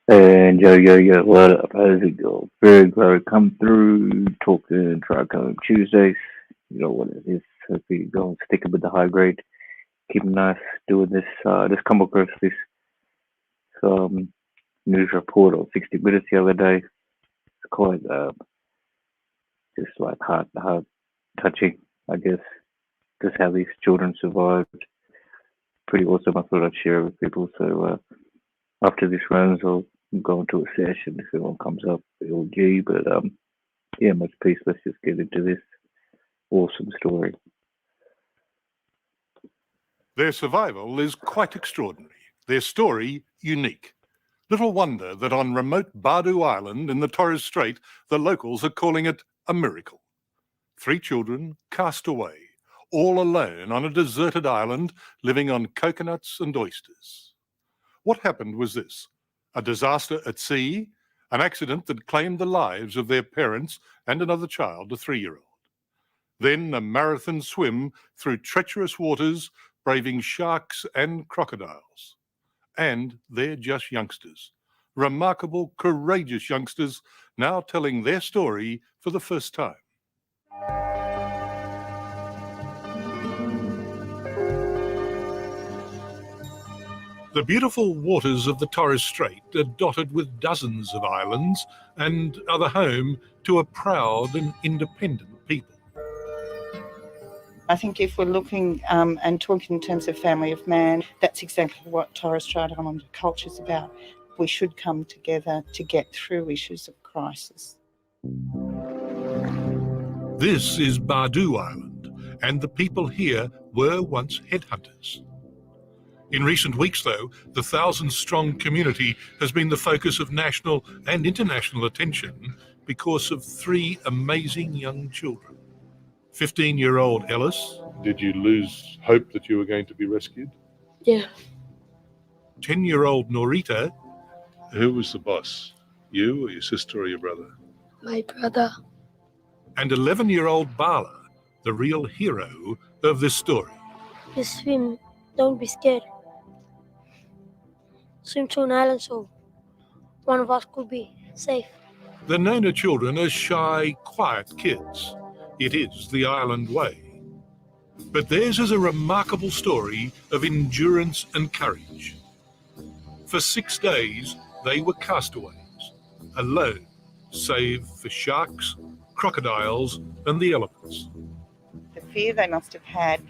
And yo, what up? How's it go? FairGrow come through, talking TRICHOME Tuesdays. You know what it is. Hopefully you go and stick it with the high grade. Keep it nice doing this. Just come across this um, news report on 60 Minutes the other day. It's quite just like heart touching, I guess. Just how these children survived. Pretty awesome. I thought I'd share it with people. So after this runs, I'll go into a session if anyone comes up. LG, but yeah, much peace. Let's just get into this awesome story. Their survival is quite extraordinary, their story unique. Little wonder that on remote Bardu Island in the Torres Strait, the locals are calling it a miracle. 3 children cast away, all alone on a deserted island, living on coconuts and oysters. What happened was this: a disaster at sea, an accident that claimed the lives of their parents and another child, a 3-year-old. Then a marathon swim through treacherous waters, braving sharks and crocodiles. And they're just youngsters. Remarkable, courageous youngsters now telling their story for the first time. The beautiful waters of the Torres Strait are dotted with dozens of islands and are the home to a proud and independent people. I think if we're looking and talking in terms of family of man, that's exactly what Torres Strait Islander culture is about. We should come together to get through issues of crisis. This is Bardu Island, and the people here were once headhunters. In recent weeks, though, the 1,000-strong community has been the focus of national and international attention because of 3 amazing young children. 15-year-old Ellis. Did you lose hope that you were going to be rescued? Yeah. 10-year-old Norita. Who was the boss? You or your sister or your brother? My brother. And 11-year-old Bala, the real hero of this story. Just swim. Don't be scared. Swim to an island so one of us could be safe. The Nona children are shy, quiet kids. It is the island way. But theirs is a remarkable story of endurance and courage. For 6 days, they were castaways, alone, save for sharks, crocodiles, and the elements. The fear they must have had,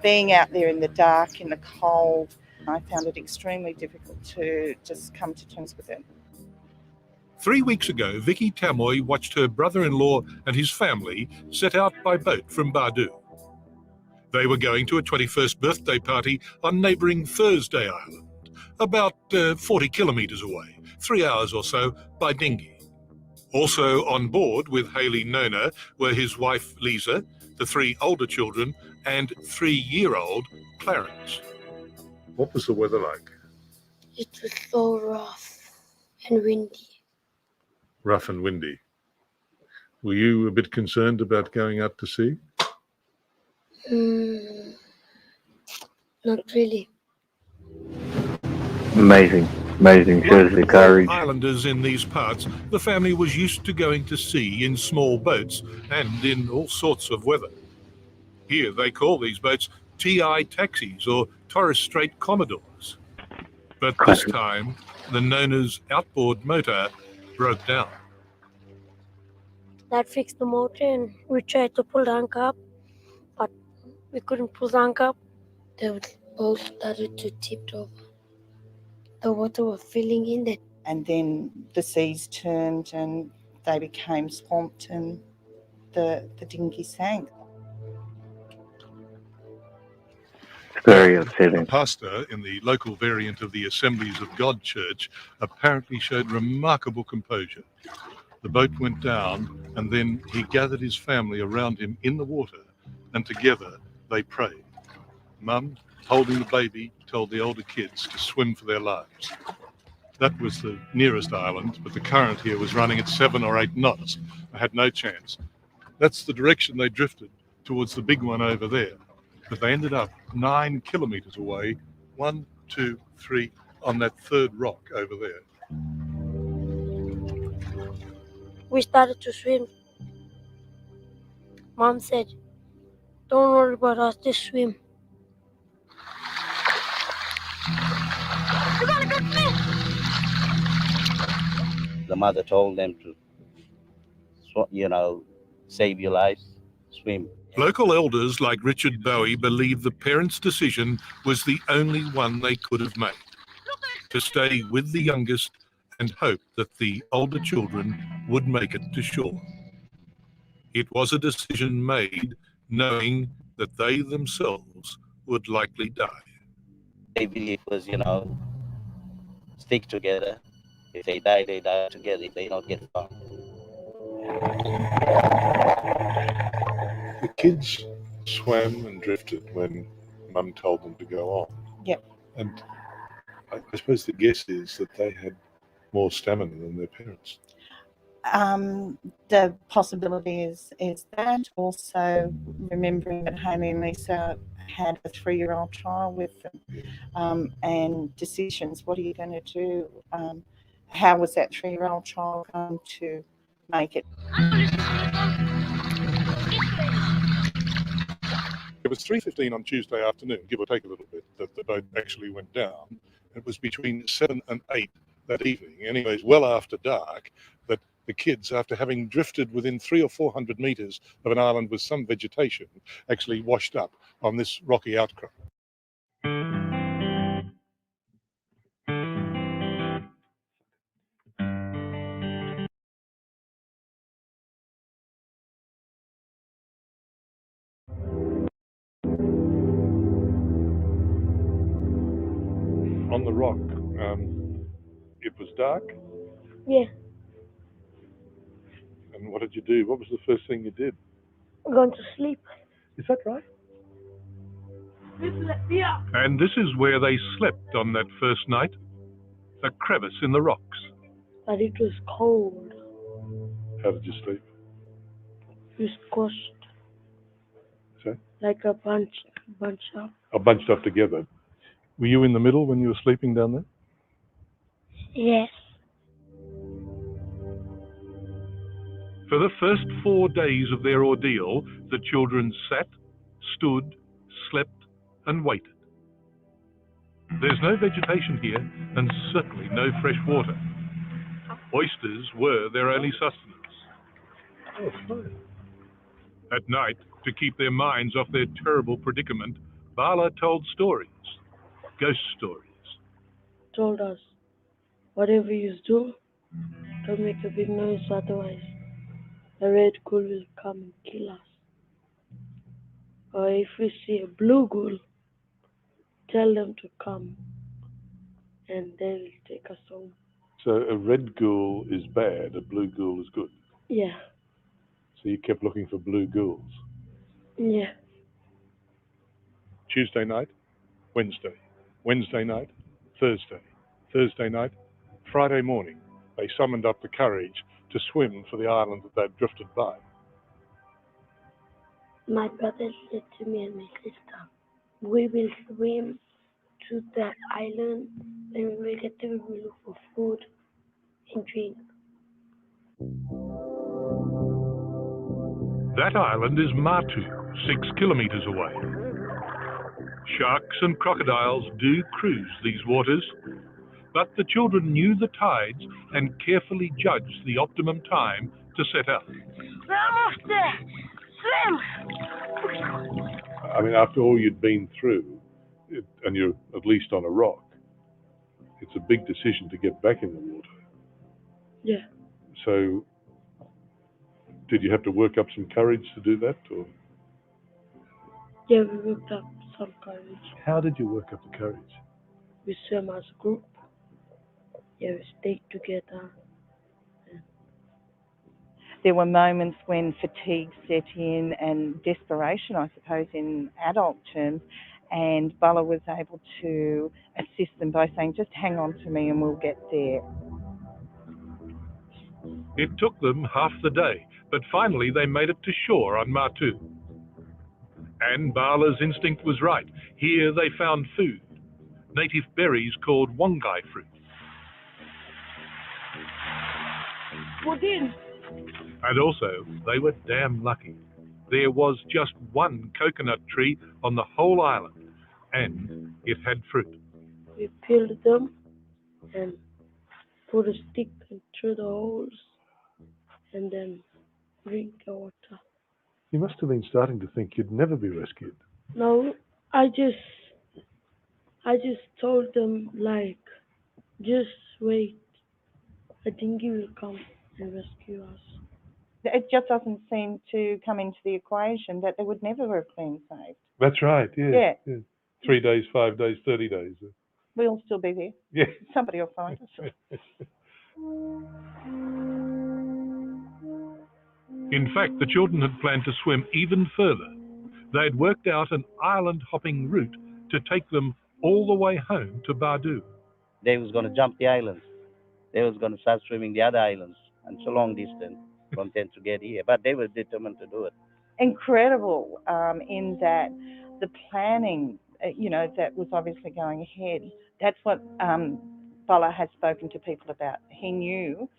being out there in the dark, in the cold, I found it extremely difficult to just come to terms with it. 3 weeks ago, Vicky Tamoy watched her brother-in-law and his family set out by boat from Bardu. They were going to a 21st birthday party on neighbouring Thursday Island, about 40 kilometres away, 3 hours or so by dinghy. Also on board with Haley Nona were his wife Lisa, the 3 older children, and 3-year-old Clarence. What was the weather like? It was so rough and windy. Rough and windy. Were you a bit concerned about going out to sea? Not really. Amazing. Shows the courage. Islanders in these parts, the family was used to going to sea in small boats and in all sorts of weather. Here they call these boats TI taxis or Torres Strait Commodores. But this time, the Nona's outboard motor broke down. Dad fixed the motor and we tried to pull the anchor up, but we couldn't pull the anchor up. The boat started to tip over. The water was filling in it. And then the seas turned and they became swamped and the dinghy sank. Very upsetting. A pastor in the local variant of the Assemblies of God Church apparently showed remarkable composure. The boat went down and then he gathered his family around him in the water and together they prayed. Mum, holding the baby, told the older kids to swim for their lives. That was the nearest island, but the current here was running at 7 or 8 knots. I had no chance. That's the direction they drifted, towards the big one over there. But they ended up 9 kilometres away, 1, 2, 3, on that third rock over there. we started to swim. Mom said, "Don't worry about us, just swim." The mother told them to, save your lives, swim. Local elders like Richard Bowie believe the parents' decision was the only one they could have made, to stay with the youngest and hope that the older children would make it to shore. It was a decision made knowing that they themselves would likely die. They believe was, stick together. If they die together. If they don't get found. The kids swam and drifted when Mum told them to go on. Yep. And I suppose the guess is that they had more stamina than their parents. The possibility is that. Also, remembering that Haley and Lisa had a 3-year-old child with them, and decisions. What are you going to do? How was that 3-year-old child going to make it? It was 3:15 on Tuesday afternoon, give or take a little bit, that the boat actually went down. It was between 7 and 8 that evening, anyways, well after dark, that the kids, after having drifted within 300 or 400 meters of an island with some vegetation, actually washed up on this rocky outcrop. On the rock, it was dark. Yeah, And what did you do? What was the first thing you did? I'm going to sleep. Is that right? And this is where they slept on that first night, a crevice in the rocks. But it was cold. How did you sleep? We squashed So? like a bunch up. Bunched up together. Were you in the middle when you were sleeping down there? Yes. For the first 4 days of their ordeal, the children sat, stood, slept, and waited. There's no vegetation here, and certainly no fresh water. Oysters were their only sustenance. Oh, fine. At night, to keep their minds off their terrible predicament, Bala told stories, ghost stories. Told us, whatever you do, don't make a big noise, otherwise a red ghoul will come and kill us. Or if we see a blue ghoul, tell them to come and they will take us home. So a red ghoul is bad, a blue ghoul is good. Yeah. So you kept looking for blue ghouls. Yeah. Tuesday night, Wednesday night, Thursday night, Friday morning, they summoned up the courage to swim for the island that they'd drifted by. My brother said to me and my sister, we will swim to the island, and when we get there, we will look for food and drink. That island is Matu, 6 kilometers away. Sharks and crocodiles do cruise these waters, but the children knew the tides and carefully judged the optimum time to set out. We're almost there! Swim! I mean, after all you'd been through, and you're at least on a rock, it's a big decision to get back in the water. Yeah. So, did you have to work up some courage to do that? Or Yeah, we worked up some courage. how did you work up the courage? We swam as a group. Yeah, we stayed together. There were moments when fatigue set in and desperation, I suppose, in adult terms, and Bala was able to assist them by saying, just hang on to me and we'll get there. It took them half the day, but finally they made it to shore on Matu. And Bala's instinct was right. Here they found food, native berries called wongai fruit. Pudding! And also, they were damn lucky. There was just one coconut tree on the whole island, and it had fruit. We peeled them and put a stick through the holes and then drink the water. You must have been starting to think you'd never be rescued. No, I just told them like, just wait. I think he will come and rescue us. It just doesn't seem to come into the equation that they would never have been saved. That's right, Yeah. 3 days, 5 days, 30 days. We'll still be there. Yeah. Somebody will find us. In fact, the children had planned to swim even further. They had worked out an island-hopping route to take them all the way home to Bardu. They was going to jump the islands. They was going to start swimming the other islands, and so long distance from them to get here. But they were determined to do it. Incredible in that the planning, that was obviously going ahead. That's what Bala has spoken to people about. He knew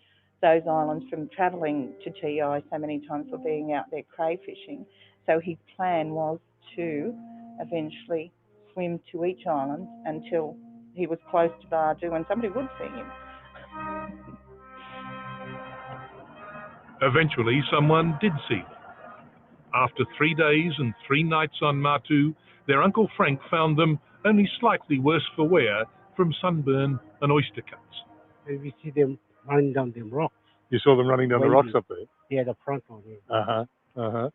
those islands from travelling to TI so many times or being out there crayfishing. So his plan was to eventually swim to each island until he was close to Bardu and somebody would see him. Eventually, someone did see them. After 3 days and 3 nights on Matu, their Uncle Frank found them only slightly worse for wear from sunburn and oyster cuts. We see them running down them rocks. You saw them running down the rocks up there? Yeah, the front one. Yeah. Uh-huh.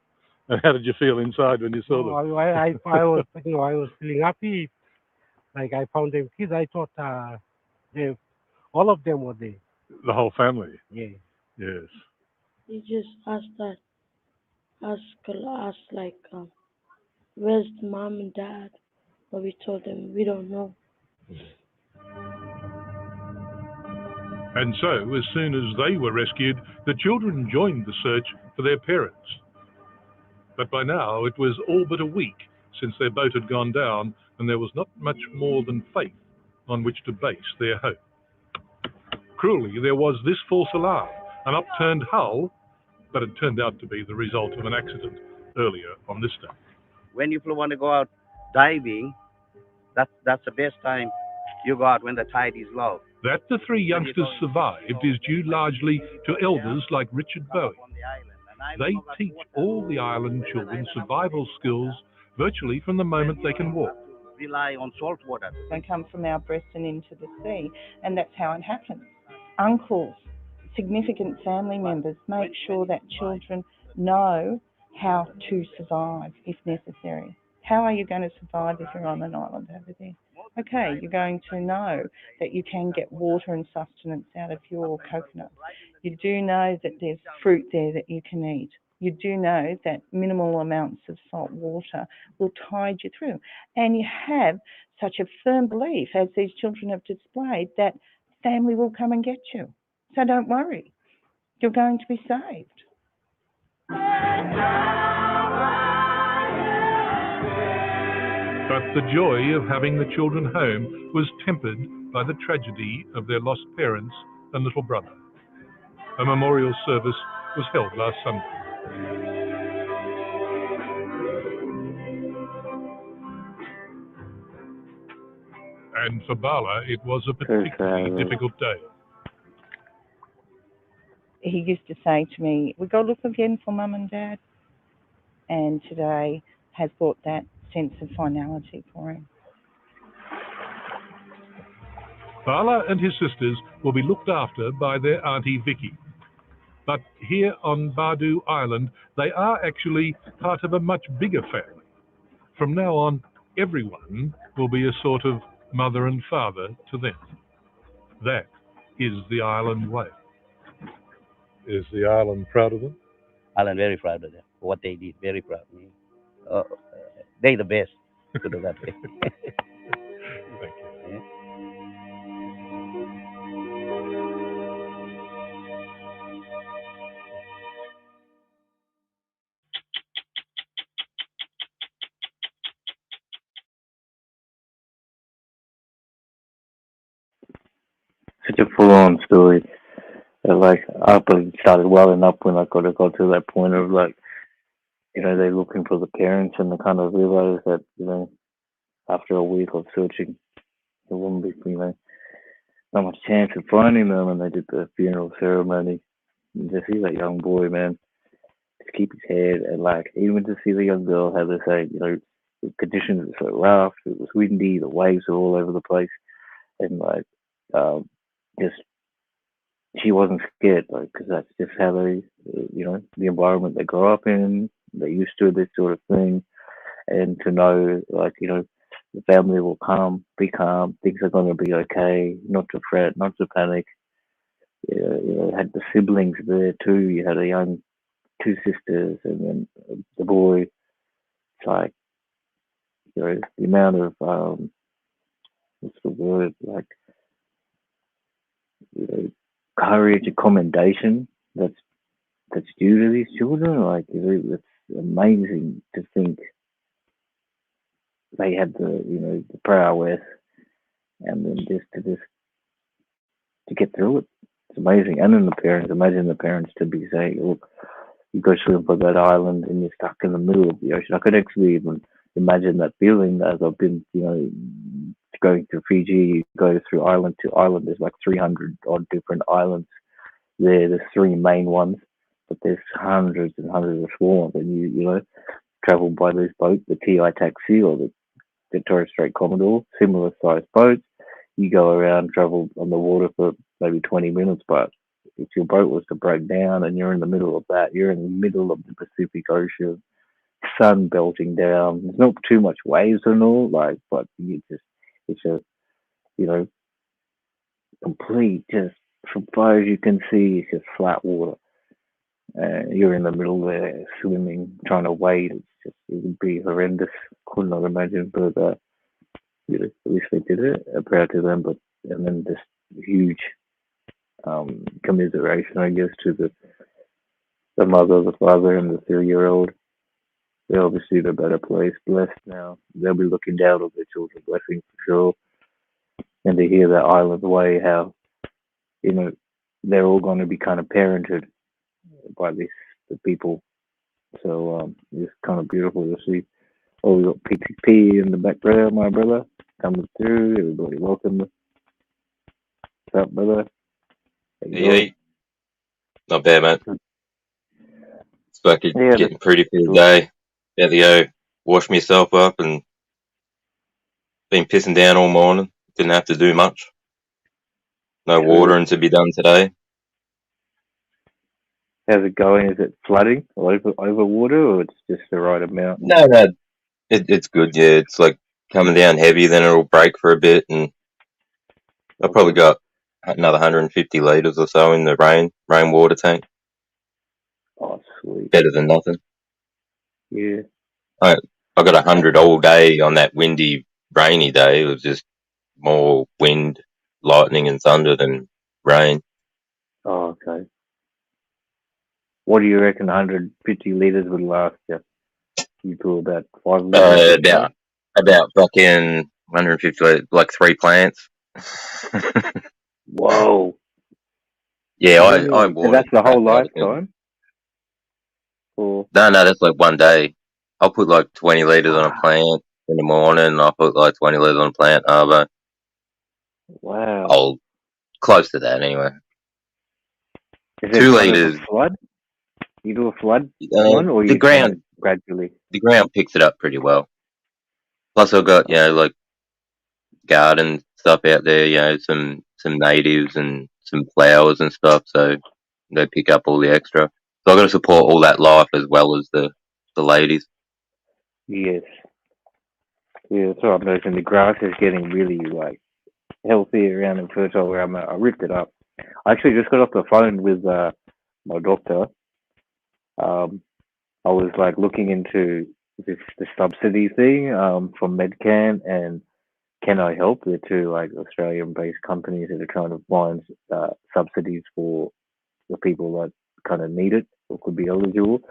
And how did you feel inside when you saw them? I was, I was feeling happy. Like I found them kids. I thought all of them were there. The whole family? Yeah. Yes. He just asked like, where's mom and dad? But we told them we don't know. And so, as soon as they were rescued, the children joined the search for their parents. But by now, it was all but a week since their boat had gone down, and there was not much more than faith on which to base their hope. Cruelly, there was this false alarm, an upturned hull, but it turned out to be the result of an accident earlier on this day. When you want to go out diving, that's the best time you go out when the tide is low. That the 3 youngsters survived is due largely to elders like Richard Bowie. They teach all the island children survival skills virtually from the moment they can walk. Rely on salt water. They come from our breast and into the sea, and that's how it happens. Uncles, significant family members, make sure that children know how to survive if necessary. How are you going to survive if you're on an island over there? Okay, you're going to know that you can get water and sustenance out of your coconut. You do know that there's fruit there that you can eat. You do know that minimal amounts of salt water will tide you through. And you have such a firm belief, as these children have displayed, that family will come and get you. So don't worry. You're going to be saved. But the joy of having the children home was tempered by the tragedy of their lost parents and little brother. A memorial service was held last Sunday. And for Bala, it was a particularly difficult day. He used to say to me, we go look again for Mum and Dad. And today has brought that sense of finality for him. Bala and his sisters will be looked after by their Auntie Vicky. But here on Bardu Island, they are actually part of a much bigger family. From now on, everyone will be a sort of mother and father to them. That is the island way. Is the island proud of them? Island very proud of them. What they did, very proud of me. They the best to do that way. Thank you. Such a full-on story. like up and started welling up when I got to that point of like, they're looking for the parents, and they kind of realized that, after a week of searching, there wouldn't be, not much chance of finding them, and they did the funeral ceremony. And to see that young boy, man, to keep his head, and like even to see the young girl, how they say, the conditions were so rough, it was windy, the waves were all over the place, and like, just she wasn't scared, like, because that's just how they, the environment they grow up in, they're used to this sort of thing, and to know, like, the family will be calm, things are going to be okay, not to fret, not to panic. Had the siblings there too. You had two sisters, and then the boy. It's like, the amount of what's the word, like, courage and commendation that's due to these children. Like, it's amazing to think they had the prowess, and then just to get through it. It's amazing. And then the parents, imagine the parents to be saying, look, you go swim for that island and you're stuck in the middle of the ocean. I could actually even imagine that feeling, as I've been, going to Fiji. You go through island to island. There's like 300 odd different islands there. There's three main ones, but there's hundreds and hundreds of small ones. And you travel by this boat, the TI taxi or the Torres Strait Commodore, similar sized boats. You go around, travel on the water for maybe 20 minutes, but if your boat was to break down and you're in the middle of that, you're in the middle of the Pacific Ocean, sun belting down. There's not too much waves and all, like, but it's a, complete, just from far as you can see, it's just flat water. You're in the middle there, swimming, trying to wade. It would be horrendous. Could not imagine, but at least they did it. Proud to them, and then this huge commiseration, I guess, to the mother, the father, and the 3-year-old. They're obviously in a better place, blessed now. They'll be looking down on their children, blessing for sure. And to hear that island way, how, they're all going to be kind of parented by the people. So it's kind of beautiful to see. Oh, we got PTP in the background, my brother, coming through. Everybody welcome. What's up, brother? Hey, not bad, mate. It's fucking Yeah, getting pretty for the day. About to go wash myself up and been pissing down all morning. Didn't have to do much. No watering to be done today. How's it going? Is it flooding or over water, or it's just the right amount? No, it's good. Yeah, it's like coming down heavy, then it'll break for a bit, and I've probably got another 150 litres or so in the rainwater tank. Oh, sweet. Better than nothing. Yeah. I got 100 all day on that windy, rainy day. It was just more wind, lightning, and thunder than rain. Oh, okay. What do you reckon 150 litres would last you? You do about 5 litres? About fucking 150, like 3 plants. Whoa. Yeah, I water. So that's the whole lifetime? Or? No, that's like one day. I'll put like 20 litres on a plant in the morning, and I'll put like 20 litres on a plant arbour. Wow. Close to that anyway. Is it 2 litres. Flood? You do a flood one, or you ground gradually? The ground picks it up pretty well. Plus, I've got like garden stuff out there. Some natives and some flowers and stuff, so they pick up all the extra. So I've got to support all that life as well as the ladies. Yes. Yeah, that's what I'm noticing. The grass is getting really like healthy around and fertile where I'm at. I ripped it up. I actually just got off the phone with my doctor. I was like looking into the subsidy thing from Medcan and Can I Help? They're two like Australian-based companies that are trying to find subsidies for the people that kind of need it or could be eligible.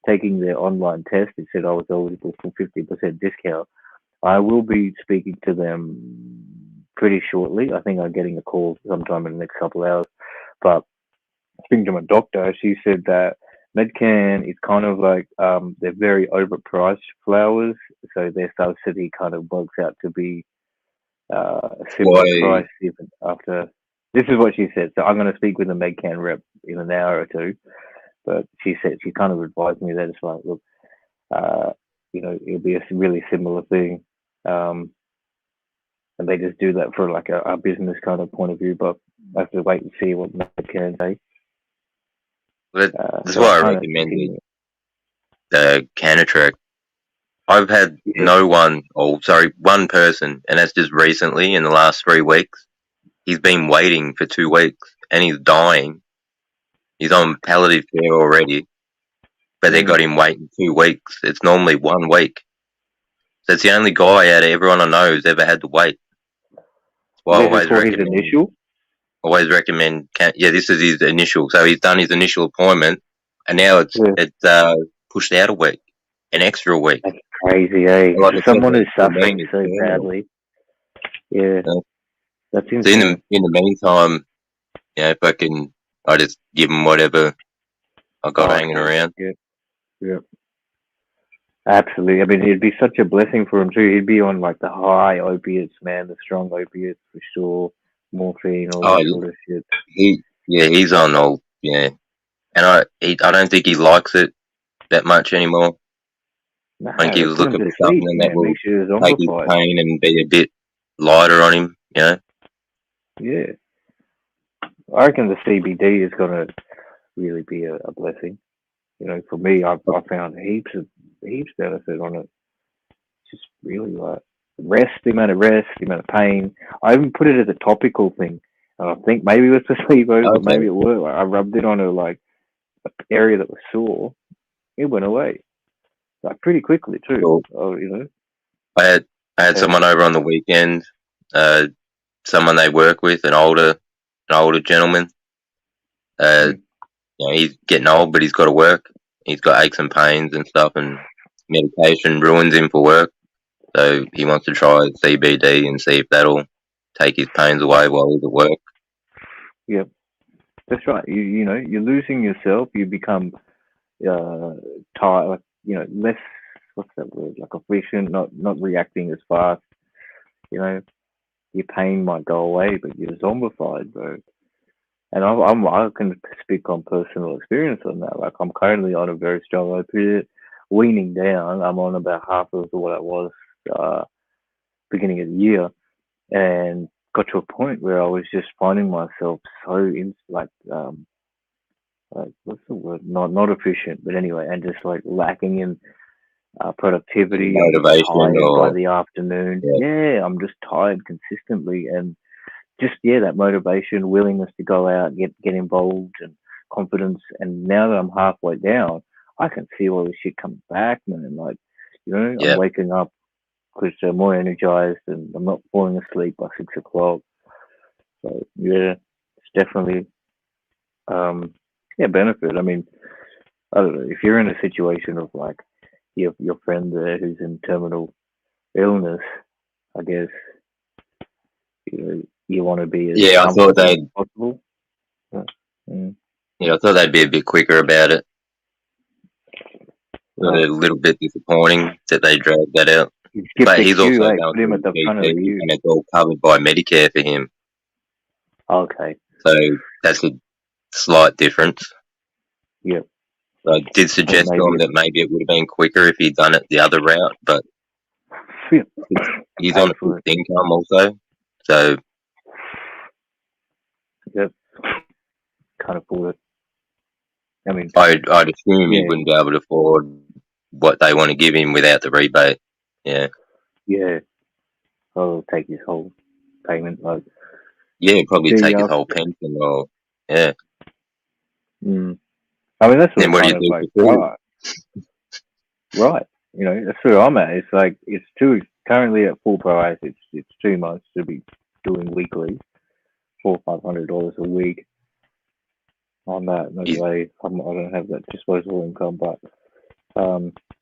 Taking their online test, it said I was eligible for 50% discount. I will be speaking to them pretty shortly. I think I'm getting a call sometime in the next couple of hours. But speaking to my doctor, she said that Medcan is kind of like they're very overpriced flowers, so their subsidy kind of works out to be a similar Why? price even after. This is what she said. So I'm going to speak with the Medcan rep in an hour or two. But she said she kind of advised me that it's like, look, it'll be a really similar thing, and they just do that for like a business kind of point of view. But I have to wait and see what Medcan say. That's why I recommended the Canatrack. I've had one person, and that's just recently in the last 3 weeks. He's been waiting for 2 weeks, and he's dying. He's on palliative care already, but they got him waiting 2 weeks. It's normally 1 week. So it's the only guy out of everyone I know who's ever had to wait. Well, this is for his initial? Always recommend. This is his initial. So he's done his initial appointment, and now it's pushed out a week, an extra week. That's crazy, eh? Like someone who's suffering so badly. Yeah, that's insane. So in the meantime, I just give him whatever I got hanging around. Yeah. Absolutely. I mean, it'd be such a blessing for him too. He'd be on like the high opiates, man, the strong opiates for sure, morphine, all that sort of shit. He's on all, and I don't think he likes it that much anymore. Nah, I think he was looking for something that will take his pain and be a bit lighter on him, Yeah. I reckon the CBD is going to really be a blessing. For me, I found heaps benefit on it. Just really like the amount of pain. I even put it as a topical thing. And I think maybe it was placebo, but maybe it worked. Like, I rubbed it on an area that was sore. It went away. Like pretty quickly too. Cool. I had someone over on the weekend, someone they work with, an older gentleman. He's getting old, but he's got to work. He's got aches and pains and stuff, and medication ruins him for work. So he wants to try CBD and see if that'll take his pains away while he's at work. Yep, that's right. You're losing yourself. You become tired. Less. What's that word? Like efficient, not reacting as fast. Your pain might go away, but you're zombified, bro. And I can speak on personal experience on that. Like I'm currently on a very strong opiate, weaning down. I'm on about half of what I was beginning of the year, and got to a point where I was just finding myself so what's the word? Not efficient, but anyway, and just like lacking in productivity, motivation, by the afternoon. Yeah, I'm just tired consistently, and just that motivation, willingness to go out, get involved, and confidence. And now that I'm halfway down, I can see all this shit come back, man. Like, I'm waking up because I'm more energized, and I'm not falling asleep by 6 o'clock. So it's definitely benefit. I mean, I don't know if you're in a situation of like your friend there who's in terminal illness. I guess you want to be as I thought as possible. I thought they'd be a bit quicker about it. A little bit disappointing that they dragged that out. But he's also going to GP, and it's all covered by Medicare for him. Okay. So that's a slight difference. Yep. I did suggest to him that maybe it would have been quicker if he'd done it the other route, but he's on a fixed income also. So yep, can't afford it. I mean, I'd assume he wouldn't be able to afford what they want to give him without the rebate. Yeah. Yeah. I'll take his whole payment. Probably take his whole pension or I mean, that's what do you do? Like, right. That's where I'm at. It's like currently at full price. It's too much to be doing weekly, $400 or $500 a week. On that, no way. I don't have that disposable income, but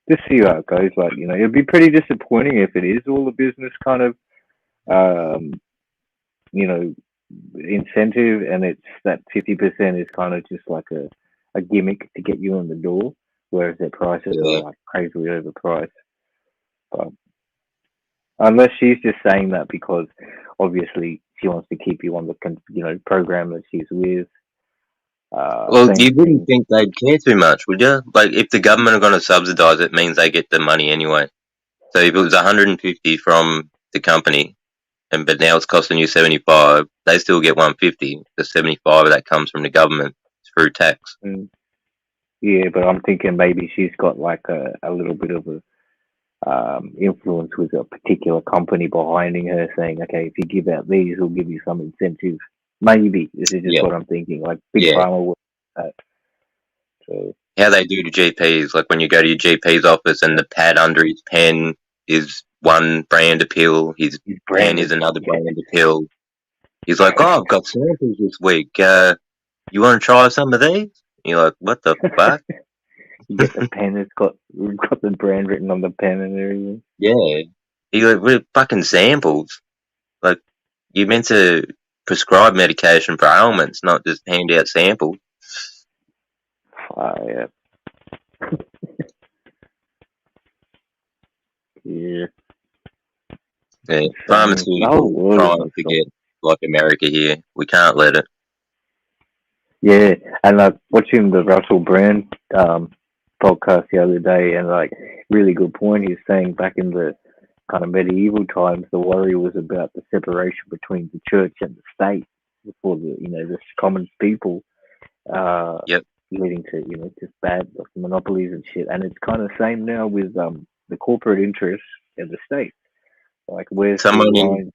just see how it goes. Like, it'd be pretty disappointing if it is all a business kind of incentive, and it's that 50% is kind of just like a gimmick to get you in the door, whereas their prices Yeah. are like crazily overpriced. But unless she's just saying that because obviously she wants to keep you on the program that she's with. Well, you wouldn't think they'd care too much, would you? Like, if the government are going to subsidise it, means they get the money anyway. So if it was 150 from the company, but now it's costing you 75, they still get 150. The 75 of that comes from the government through tax. Yeah, but I'm thinking maybe she's got like a little bit of a influence with a particular company behind her, saying, okay, if you give out these, we'll give you some incentive. Maybe this is just what I'm thinking. Like Big Pharma would. So how they do to GPs, like when you go to your GP's office and the pad under his pen is one brand of pill, his pen is another brand of pill. He's like, oh, I've got samples this week. You want to try some of these? And you're like, what the fuck? You get the pen, it's got the brand written on the pen and everything. Yeah. You're like, we're fucking samples. Like, you're meant to prescribe medication for ailments, not just hand out samples. Yeah. Yeah. Yeah, pharmaceutical trying to get like America here. We can't let it. Yeah, and like watching the Russell Brand podcast the other day, and like really good point. He's saying back in the kind of medieval times, the worry was about the separation between the church and the state for the common people, leading to just bad monopolies and shit. And it's kind of the same now with the corporate interests in the state. Like where's the line?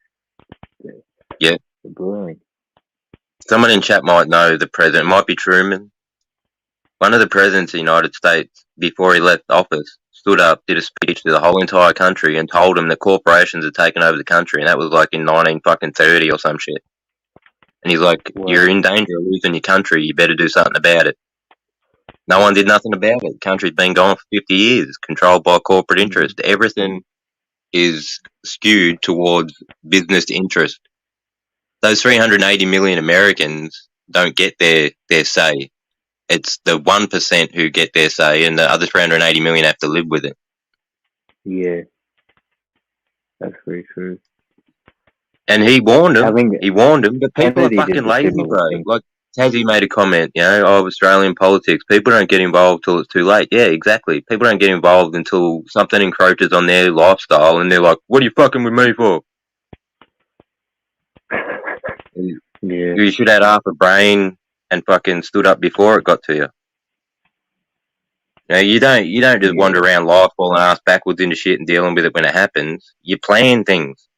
Yeah. The blurring. Someone in chat might know the president. It might be Truman. One of the presidents of the United States, before he left office, stood up, did a speech to the whole entire country, and told them that corporations had taken over the country, and that was like in 1930 or some shit. And he's like, you're in danger of losing your country. You better do something about it. No one did nothing about it. The country's been gone for 50 years, controlled by corporate interest. Everything is skewed towards business interest. Those 380 million Americans don't get their say. It's the 1% who get their say, and the other 380 million have to live with it. Yeah, that's very true. And he warned them. But people are fucking lazy, bro. Like Tassie made a comment, Australian politics. People don't get involved till it's too late. Yeah, exactly. People don't get involved until something encroaches on their lifestyle, and they're like, "What are you fucking with me for?" Yeah. You should have half a brain and fucking stood up before it got to you. You don't just wander around life falling ass backwards into shit and dealing with it when it happens. You plan things.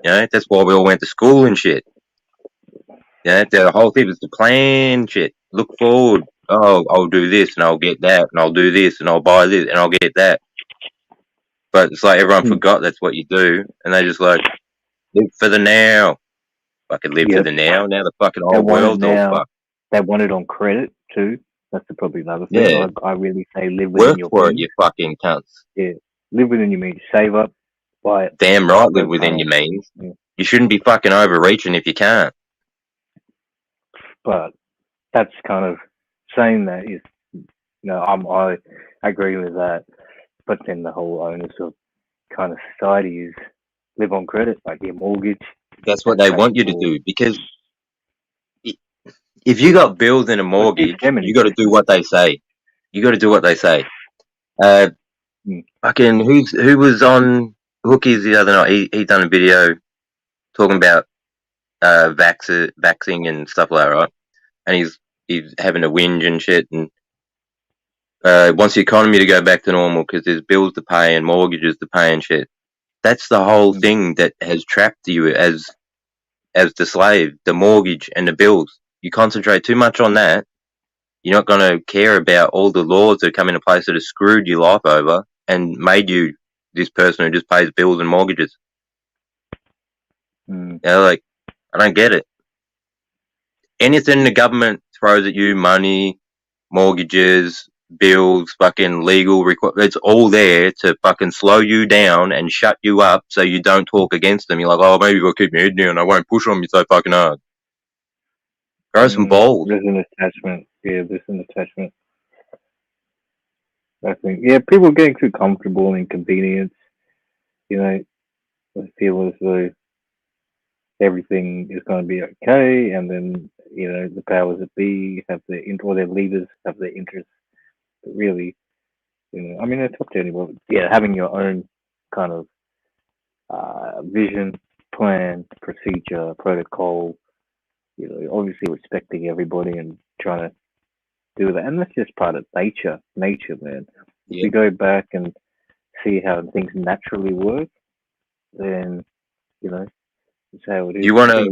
That's why we all went to school and shit. The whole thing was to plan shit. Look forward. Oh, I'll do this and I'll get that, and I'll do this and I'll buy this and I'll get that. But it's like everyone forgot that's what you do, and they just like live for the now. Fucking live for the now. Now the fucking old world's all fucked. They want it on credit too. That's probably another thing. Yeah. I really say live within your means. Work for it, you fucking cunts. Yeah, live within your means. Save up, buy it. Damn right, live within your means. Yeah. You shouldn't be fucking overreaching if you can't. But that's kind of saying that is, I agree with that. But then the whole onus of kind of society is live on credit, like your mortgage. That's what they want you to do, because if you got bills and a mortgage, you got to do what they say. You got to do what they say. Fucking who was on Hookies the other night? He done a video talking about vaxing and stuff like that, right? And he's having a whinge and shit, and wants the economy to go back to normal because there's bills to pay and mortgages to pay and shit. That's the whole thing that has trapped you as the slave, the mortgage and the bills. You concentrate too much on that, you're not going to care about all the laws that come into place that have screwed your life over and made you this person who just pays bills and mortgages. I don't get it. Anything the government throws at you, money, mortgages, bills, fucking legal it's all there to fucking slow you down and shut you up so you don't talk against them. You're like, oh, maybe I'll keep my head down. I won't push on you so fucking hard. Grow some balls. There's an attachment. Yeah, there's an attachment. I think, yeah, people are getting too comfortable and inconvenience. You know, they feel as though everything is going to be okay, and then, you know, the powers that be have their, or their leaders have their interests. But really, you know, I mean, it's up to anyone. Yeah, having your own kind of vision, plan, procedure, protocol, you know, obviously respecting everybody and trying to do that. And that's just part of nature, man. If you go back and see how things naturally work, then, you know, it's how it is. You want to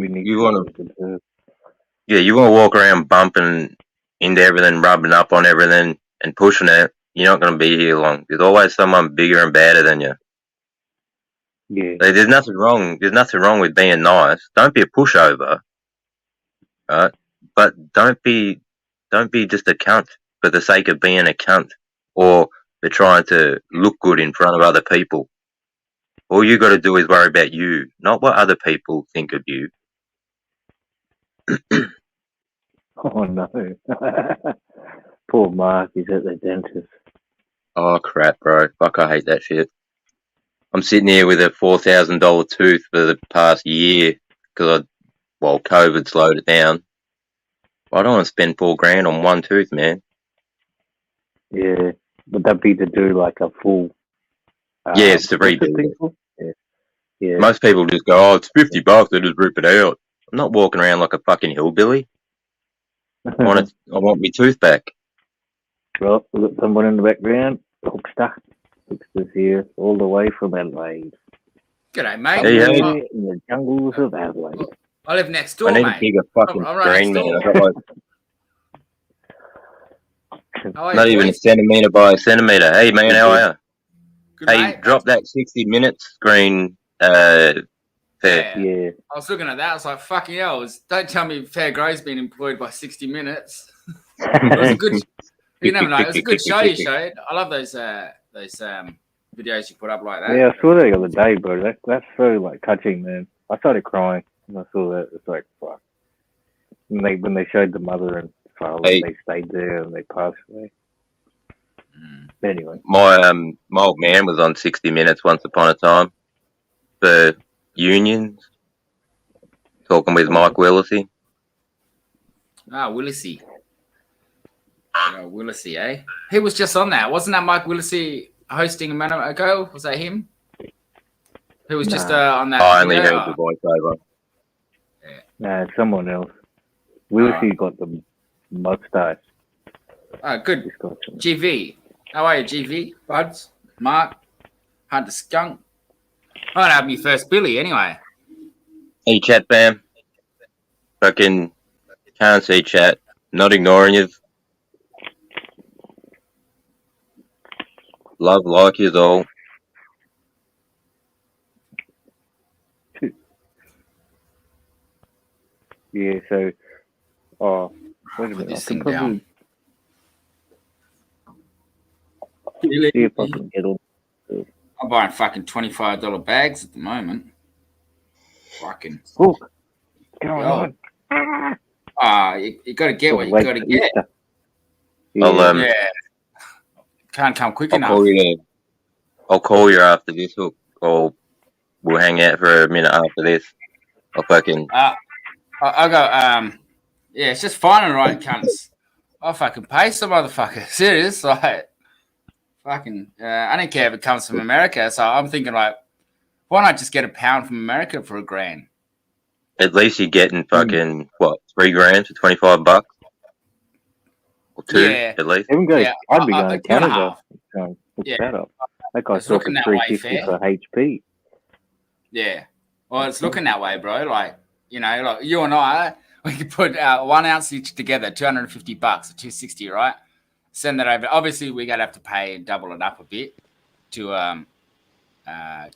walk around bumping into everything, rubbing up on everything and pushing it. You're not going to be here long. There's always someone bigger and badder than you. Yeah. So there's nothing wrong. There's nothing wrong with being nice. Don't be a pushover, right? But don't be just a cunt for the sake of being a cunt, or for trying to look good in front of other people. All you got to do is worry about you, not what other people think of you. Oh no. Poor Mark, he's at the dentist. Oh crap, bro! Fuck, I hate that shit. I'm sitting here with a $4,000 tooth for the past year because COVID slowed it down. I don't want to spend $4,000 on one tooth, man. Yeah, would that be to do like a full? Yeah, it's to rebuild it. Yeah. Most people just go, "Oh, it's $50. They just rip it out." I'm not walking around like a fucking hillbilly. I want my tooth back. Well, we've got someone in the background. Hookster's here, all the way from Adelaide. G'day, mate. Hey. In the jungles of Adelaide. I live next door, I need mate. a bigger fucking screen, man. I've got not even a centimetre by a centimetre. Hey, man, how are you? Good, hey, mate. drop that 60 minutes screen. Fair. Yeah. I was looking at that. I was like, fucking hell. Don't tell me FairGrow's been employed by 60 Minutes. It was a good... You never know. It was a good show you showed. I love those videos you put up like that. Yeah, I saw that the other day, bro. That's so like touching, man. I started crying when I saw that. It's like, fuck. When they showed the mother and father, they stayed there and they passed away. Anyway, my old man was on 60 Minutes once upon a time for unions, talking with Mike Willisey. Ah, Willisey. Oh, Willisey, eh? He was just on that. Wasn't that Mike Willisey hosting a minute ago? Was that him? Who was just on that? I only heard the voiceover. Yeah. Nah, it's someone else. Willisey got the mustache. Oh, good. GV. How are you, GV? Buds? Mark? Hunter Skunk? I'm going to have me first Billy anyway. Hey, chat fam. Fucking can't see chat. Not ignoring you. Love like you all. Yeah, so wait a minute. This thing down. See if I can get all. I'm buying fucking $25 bags at the moment. Fucking. Oh, what's going on? You got to get what you got to get. Yeah. Can't come quick enough. I'll call you after this, or we'll hang out for a minute after this. I'll fucking. I go. Yeah, it's just finding the right cunts. I'll fucking pay some motherfucker. Serious, like. Fucking, I don't care if it comes from America. So I'm thinking, like, why not just get a pound from America for $1,000? At least you're getting fucking $3,000 for $25, or two at least. Even I'd be going to Canada. That up. That guy's talking $350 for HP. Yeah, well, it's looking that way, bro. Like, you know, like you and I, we could put 1 ounce each together, $250 or $260, right? Send that over. Obviously, we're going to have to pay and double it up a bit to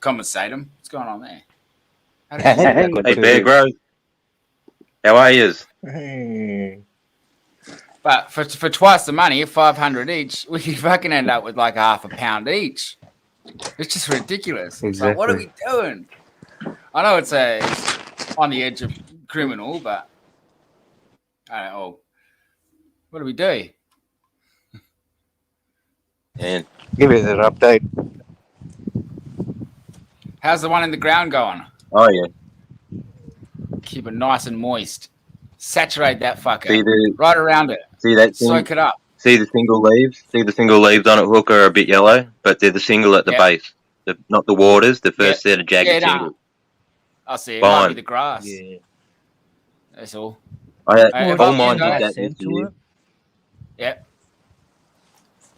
compensate them. What's going on there? Hey, Bear Grove. How are you? Hey. But for twice the money, 500 each, we could fucking end up with like £0.5 pound each. It's just ridiculous. It's like, what are we doing? I know it's on the edge of criminal, but I don't know. What do we do? And Give it an update. How's the one in the ground going? oh yeah, Keep it nice and moist. Saturate that fucker. see the Right around it. see that Soak it up. See the single leaves. See the single leaves on it, Hook, are a bit yellow, but they're the single at the Yep. base. Not the waters. The first set of jagged nah. singles. I see. It might Fine. be the grass. Yeah. That's all. I if all I mine can did go- that Send this to year. it. Yep.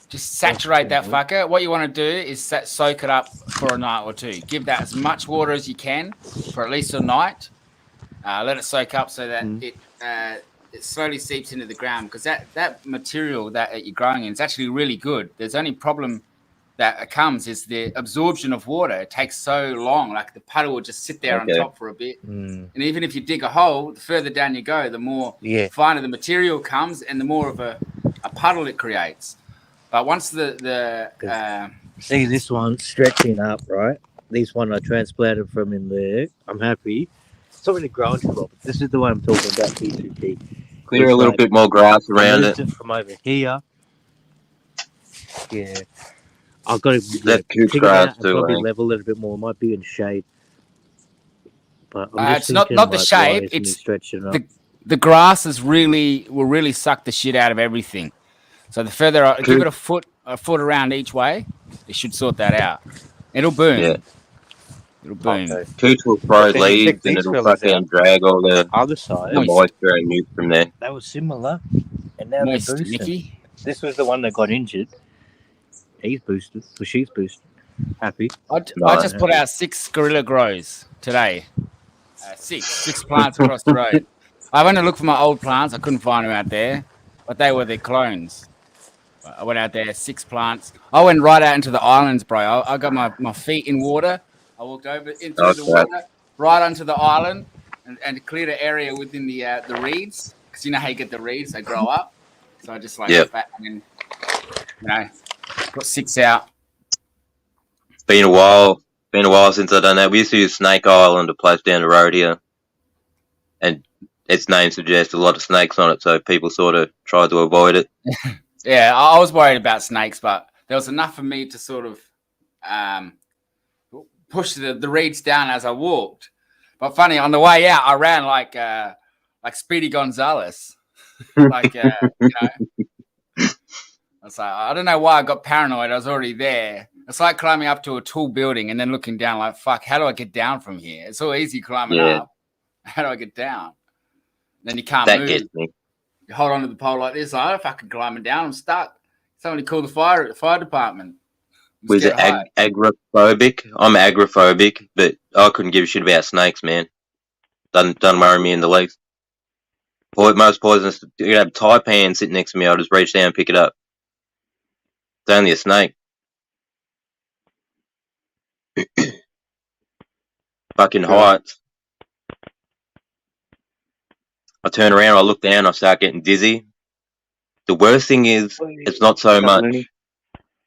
Just saturate that fucker. What you want to do is soak it up for a night or two. Give that as much water as you can for at least a night. Let it soak up so that it slowly seeps into the ground, because that material that you're growing in is actually really good. There's only problem that comes is the absorption of water. It takes so long. Like the puddle will just sit there on top for a bit. And even if you dig a hole, the further down you go, the more finer the material comes and the more of a puddle it creates. But once See this one stretching up, right? This one I transplanted from in there. I'm happy. It's not really growing crop. This is the one I'm talking about, P2P. Clear a little bit more grass around it. From over here. Yeah. I've got to That's good pick it grass out and too, probably I think. level it a bit more. It might be in shade. But I'm it's not the shade. It's stretching up. the grasses will really suck the shit out of everything. So the further give it a foot around each way, it should sort that out. It'll boom. Yeah. It'll boom. Okay. Cooch will throw But then you leaves check and these it'll fellas fucking out. drag all the Other side, moisture and nuke from there. that was similar. And now Moist, they're boosting. Mickey. This was the one that got injured. He's boosted. Well, she's boosted. Happy. I just put out 6 gorilla grows today. 6 plants across the road. I went to look for my old plants. I couldn't find them out there, but they were their clones. I went out there, 6 plants. I went right out into the islands, bro. I got my feet in water. I walked over into the water, right onto the island, and cleared an area within the reeds. Because you know how you get the reeds, they grow up. So I just and then, put 6 out. Been a while since I've done that. We used to use Snake Island, a place down the road here, and its name suggests a lot of snakes on it, so people sort of tried to avoid it. Yeah, I was worried about snakes, but there was enough for me to sort of push the reeds down as I walked. But funny, on the way out, I ran like Speedy Gonzalez. I was like, I don't know why I got paranoid. I was already there. It's like climbing up to a tall building and then looking down like, fuck, how do I get down from here? It's all easy climbing up. How do I get down? Then you can't move. Gets me. You hold on to the pole like this. I don't fucking climbing down. I'm stuck. Somebody call the fire department. Was it agrophobic? I'm agrophobic, but I couldn't give a shit about snakes, man. Doesn't worry me in the least. Most poisonous. You have a taipan sitting next to me. I'll just reach down and pick it up. It's only a snake. Fucking heights. I turn around, I look down, I start getting dizzy. The worst thing is, it's not so much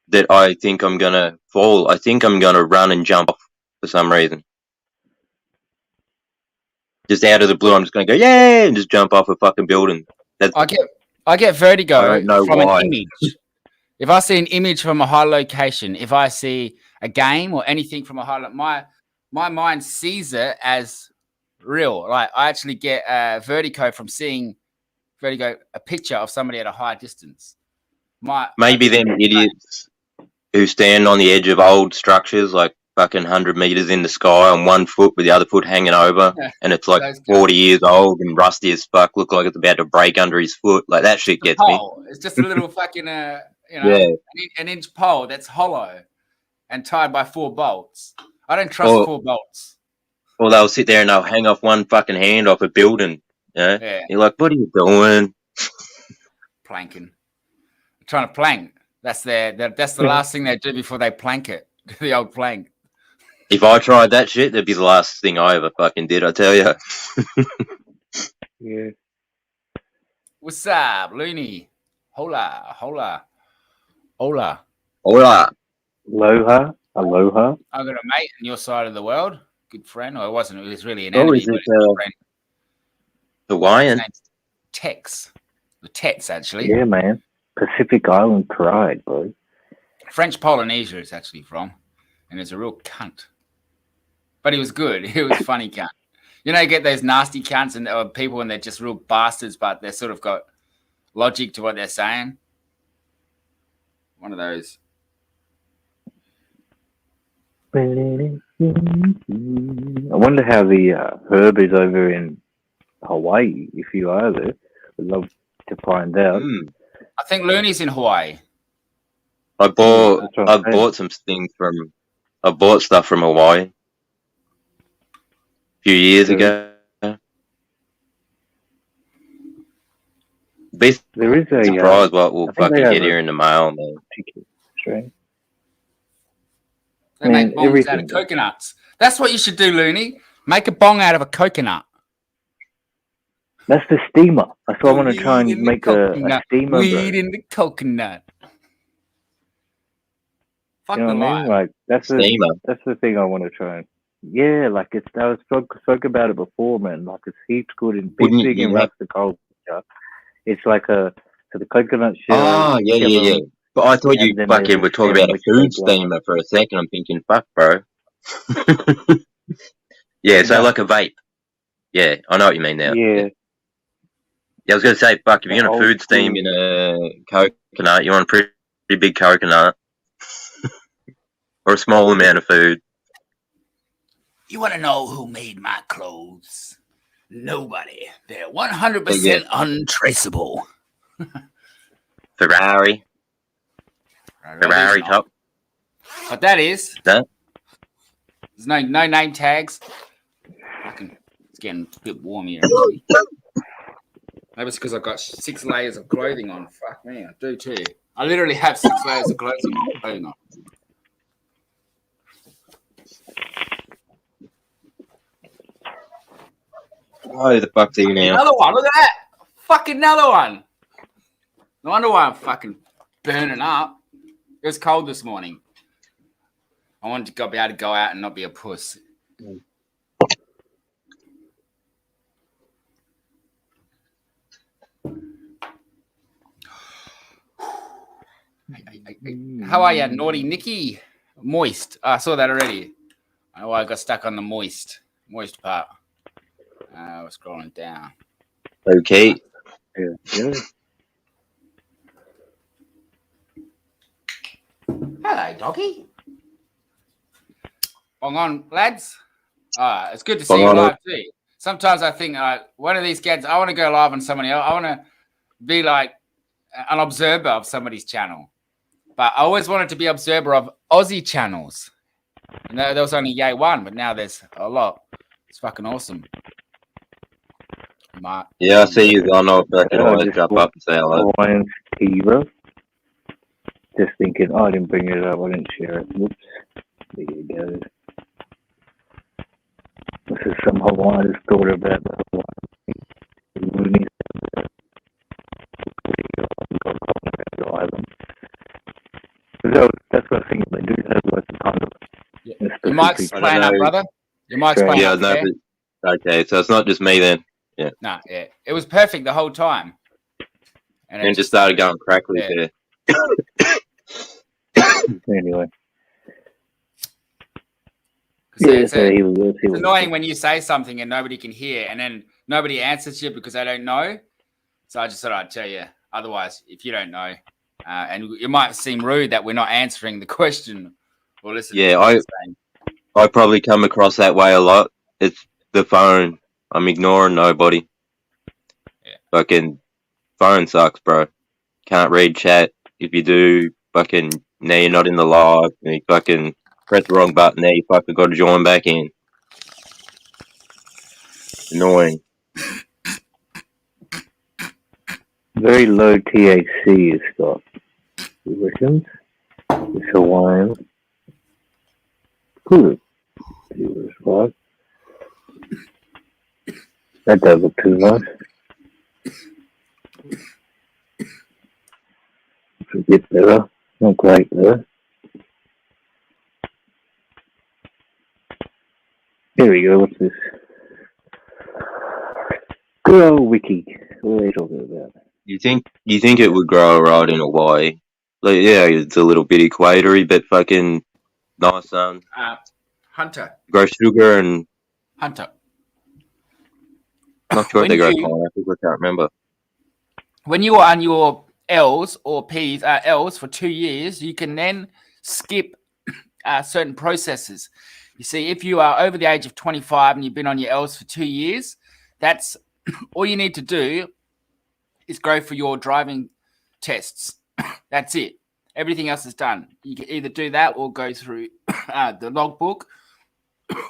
that I think I'm gonna fall. I think I'm gonna run and jump off for some reason. Just out of the blue, I'm just gonna go, yay, and just jump off a fucking building. I get vertigo I don't know from why. an image. If I see an image from a high location, if I see a game or anything from a high, my mind sees it as real. Like I actually get vertigo from seeing a picture of somebody at a high distance. Maybe them idiots who stand on the edge of old structures, like fucking 100 meters in the sky on one foot with the other foot hanging over, and it's like 40 years old and rusty as fuck, look like it's about to break under his foot. Like that shit gets me. It's just a little fucking an inch pole that's hollow and tied by 4 bolts. I don't trust 4 bolts. Or they'll sit there and they'll hang off one fucking hand off a building. Yeah. You're like, what are you doing? Planking. Trying to plank. That's the last thing they do before they plank it. The old plank. If I tried that shit, that'd be the last thing I ever fucking did, I tell you. Yeah. What's up, Looney? Hola, hola, hola. Hola. Aloha. Aloha. I've got a mate on your side of the world, good friend. Or it wasn't. It was really an Oh, enemy, is but it a good friend. His Hawaiian? name's Tex. The Tets, actually. Yeah, man. Pacific Island pride, bro. French Polynesia it's actually from, and he's a real cunt. But he was good. He was a funny cunt. You know, you get those nasty cunts and people and they're just real bastards, but they're sort of got logic to what they're saying. One of those. I wonder how the herb is over in Hawaii. If you are there, I'd love to find out. I think Looney's in Hawaii. I bought That's what I'm saying. bought some things from I bought stuff from Hawaii a few years ago. Be There is a surprised what we'll I think they fucking have get a here in the mail, man. particular strain. They Man, make bongs out everything of does. coconuts. That's what you should do, Looney. Make a bong out of a coconut. That's the steamer. That's why I want to Weed try in and the make a coconut. steamer, Weed bro. in the coconut. You know what I mean? Fucking Like that's Steamer. the thing I want to try. And, yeah, like it's I was spoke about it before, man. Like it's heaps good in Wouldn't big in you? rustic culture. It's like so the coconut shell. Oh, yeah, kill yeah, 'em, yeah. But I thought you and then there's fucking a were talking stem about a which they food blow. steamer for a second. I'm thinking, fuck, bro. Yeah, so No. like a vape. Yeah, I know what you mean now. Yeah, Yeah, I was going to say, fuck, if the you're going to old food steam school. in a coconut, you want a pretty big coconut. Or a small amount of food. You want to know who made my clothes? Nobody. They're 100% Yeah. untraceable. Ferrari top. But that is. No? There's no name tags. Fucking, it's getting a bit warm here. Actually. Maybe it's because I've got 6 layers of clothing on. Fuck me, I do too. I literally have 6 layers of clothing on. Oh, the fuck's he now? Another one. Look at that. Fucking another one. No wonder why I'm fucking burning up. It was cold this morning. I wanted to be able to go out and not be a puss. How are you, naughty Nikki? Moist. I saw that already. Oh, I got stuck on the moist part. We're scrolling down. Okay. Yeah. Hello, doggy. Bong on, lads. It's good to see you live too. Sometimes I think one of these kids, I want to go live on somebody else. I want to be like an observer of somebody's channel. But I always wanted to be observer of Aussie channels. And there was only one, but now there's a lot. It's fucking awesome. Yeah, I see you. I know if I can always jump up and say hello. Hawaiian Skiba. Just thinking, I didn't bring it up. I didn't share it. Whoops. There you go. This is some Hawaiian story about the Hawaiian island. That's what I think they do have like a kind of. Yeah. Your mic's playing up, brother. Your mic's playing up. Yeah, no, okay, so it's not just me then. Yeah. No, yeah. It was perfect the whole time. And it just started going crackly there. Anyway. It's annoying when you say something and nobody can hear and then nobody answers you because they don't know. So I just thought I'd tell you. Otherwise, if you don't know, and it might seem rude that we're not answering the question or listening. Yeah, I probably come across that way a lot. It's the phone. I'm ignoring nobody. Yeah. Fucking phone sucks, bro. Can't read chat. If you do, fucking now you're not in the live. And you fucking press the wrong button there. You fucking got to join back in. Annoying. Very low THC is got. You reckon? It's Hawaiian. Cool. That does look too nice. a bit better. Not great though. Here we go. What's this? Good old wiki. What are they talking about? You think it would grow right in Hawaii? Like, yeah, it's a little bit equatory, but fucking nice. Hunter. Grow sugar and Hunter. not sure if When they grow you- pineapples. I can't remember. When you are on your L's or P's, L's for 2 years, you can then skip certain processes. You see, if you are over the age of 25 and you've been on your L's for 2 years, that's all you need to do is go for your driving tests. That's it. Everything else is done. You can either do that or go through the logbook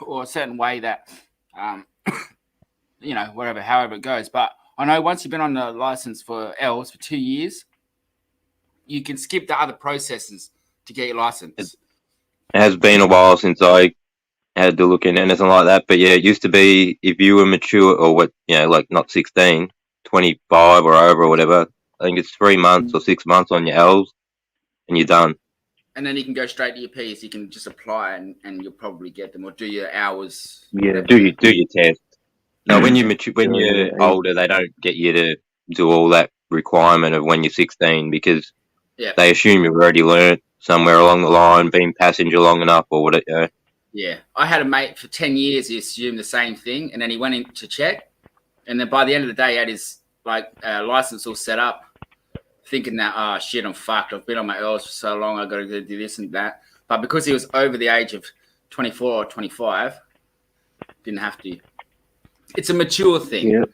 or a certain way that, however it goes. But I know once you've been on the license for L's for 2 years, you can skip the other processes to get your license. It has been a while since I had to look in anything like that, but yeah, it used to be if you were mature or like not 16, 25 or over or whatever. I think it's 3 months or 6 months on your L's, and you're done. And then you can go straight to your P's. You can just apply and you'll probably get them or do your hours. Yeah, do your test. No, when you're older, they don't get you to do all that requirement of when you're 16 because they assume you've already learned somewhere along the line, been passenger long enough or whatever. Yeah, I had a mate for 10 years. He assumed the same thing, and then he went in to check, and then by the end of the day, he had his license all set up, thinking that shit, I'm fucked. I've been on my L's for so long. I got to do this and that. But because he was over the age of 24 or 25, didn't have to. It's a mature thing.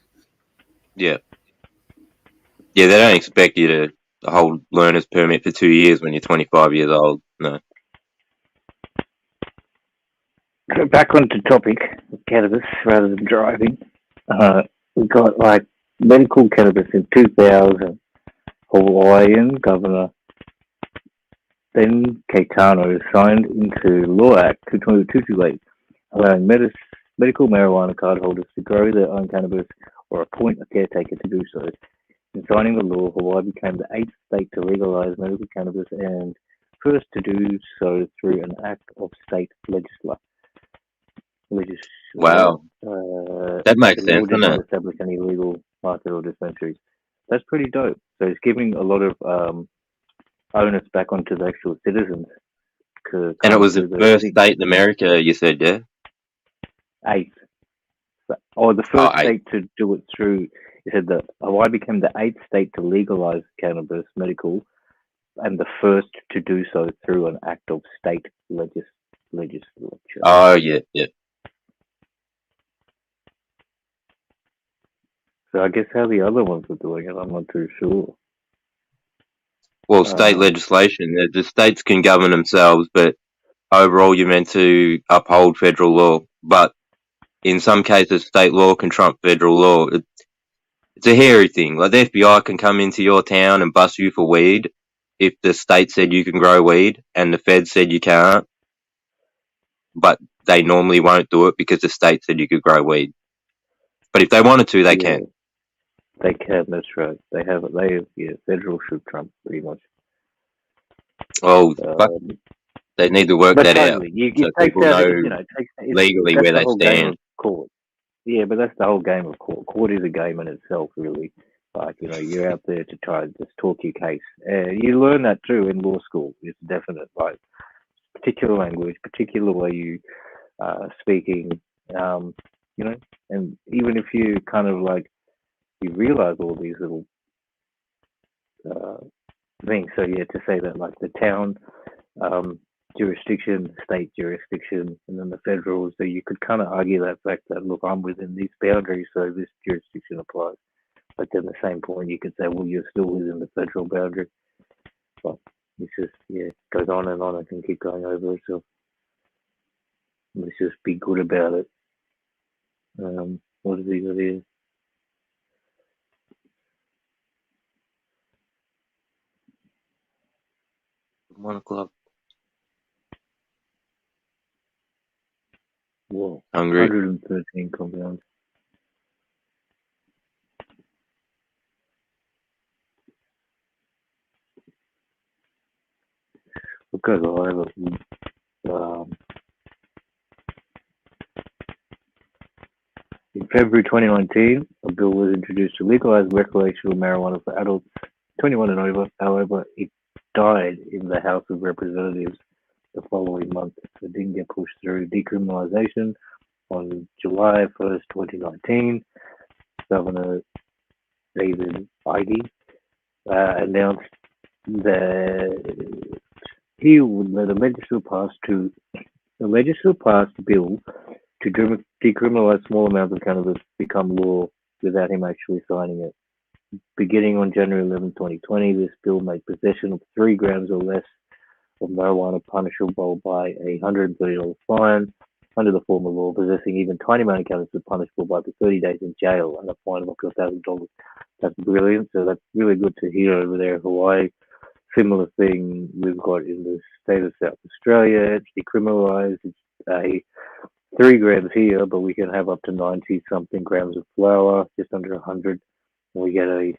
Yeah. They don't expect you to hold learner's permit for 2 years when you're 25 years old. No. So back onto topic of cannabis rather than driving. We got medical cannabis in 2000. Hawaiian Governor Ben Caetano signed into Law Act 228, allowing medical marijuana card holders to grow their own cannabis or appoint a caretaker to do so. In signing the law, Hawaii became the 8th state to legalize medical cannabis and first to do so through an act of state legislature. Wow. That makes sense, doesn't it? Establish any legal market or dispensaries. That's pretty dope. So it's giving a lot of onus back onto the actual citizens. And it was the first state in America, you said, yeah? 8th. Or the first state to do it through. You said that Hawaii became the 8th state to legalize cannabis medical, and the first to do so through an act of state legislature. Oh, yeah. So I guess how the other ones are doing it, I'm not too sure. Well, state legislation, the states can govern themselves, but overall you're meant to uphold federal law. But in some cases, state law can trump federal law. It's a hairy thing. Like the FBI can come into your town and bust you for weed if the state said you can grow weed and the Fed said you can't. But they normally won't do it because the state said you could grow weed. But if they wanted to, they can. They can, that's right. Federal should trump pretty much. Oh, they need to work that out so people know legally where they stand. Court. Yeah, but that's the whole game of court. Court is a game in itself, really. You're out there to try and just talk your case. You learn that too in law school. It's definite. Particular language, particular way you speaking, and even if you kind of you realize all these little things. So to say that the town jurisdiction, state jurisdiction, and then the federal, so you could kind of argue that fact that look, I'm within these boundaries, so this jurisdiction applies. But then the same point, you could say, well, you're still within the federal boundary. But it's just it goes on and on. I can keep going over itself. Let's just be good about it. What have we got here? $1:00. Whoa. Hungry. 113 compounds. goes all over. In February 2019, a bill was introduced to legalize recreational marijuana for adults 21 and over. However, it died in the House of Representatives the following month. It didn't get pushed through. Decriminalization on July 1st, 2019. Governor David Ige announced that he would let a legislature passed a bill to decriminalize small amounts of cannabis become law without him actually signing it. Beginning on January 11, 2020, this bill made possession of 3 grams or less of marijuana punishable by a $130 fine. Under the former law, possessing even tiny amount of cannabis is punishable by up to 30 days in jail and a fine of up to $1,000. That's brilliant. So that's really good to hear over there in Hawaii. Similar thing we've got in the state of South Australia. It's decriminalised. It's a 3 grams here, but we can have up to 90 something grams of flour, just under 100. We get a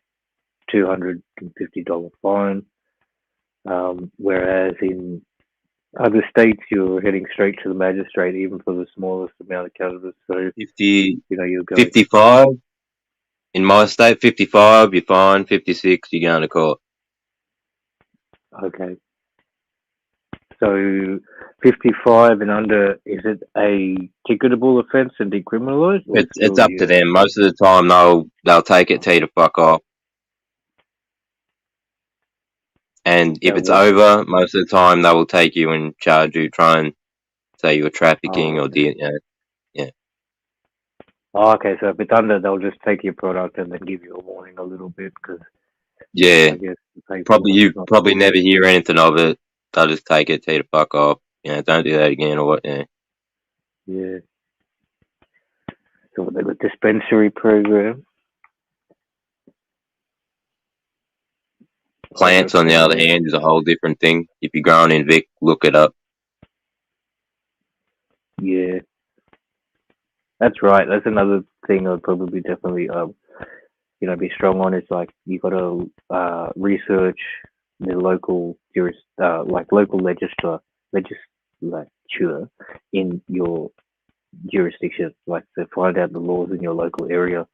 $250 fine. Whereas in other states, you're heading straight to the magistrate, even for the smallest amount of cannabis. So, 50, you'll go 55. In my state, 55, you're fine. 56, you're going to court. Okay. So 55 and under, is it a ticketable offence and decriminalised? It's up to them. Most of the time, they'll take it, tell you to fuck off. And if it's over, most of the time they will take you and charge you, try and say you were trafficking or yeah. Oh, okay. So if it's under, they'll just take your product and then give you a warning a little bit because. Yeah. You probably never hear anything of it. They'll just take it, tell you to fuck off. Don't do that again or what. Yeah. Yeah. So they've got dispensary program. Plants, on the other hand, is a whole different thing. If you're growing in Vic, look it up. Yeah. That's right. That's another thing I'd probably definitely be strong on. It's like you got to research the local local legislature in your jurisdiction, like to find out the laws in your local area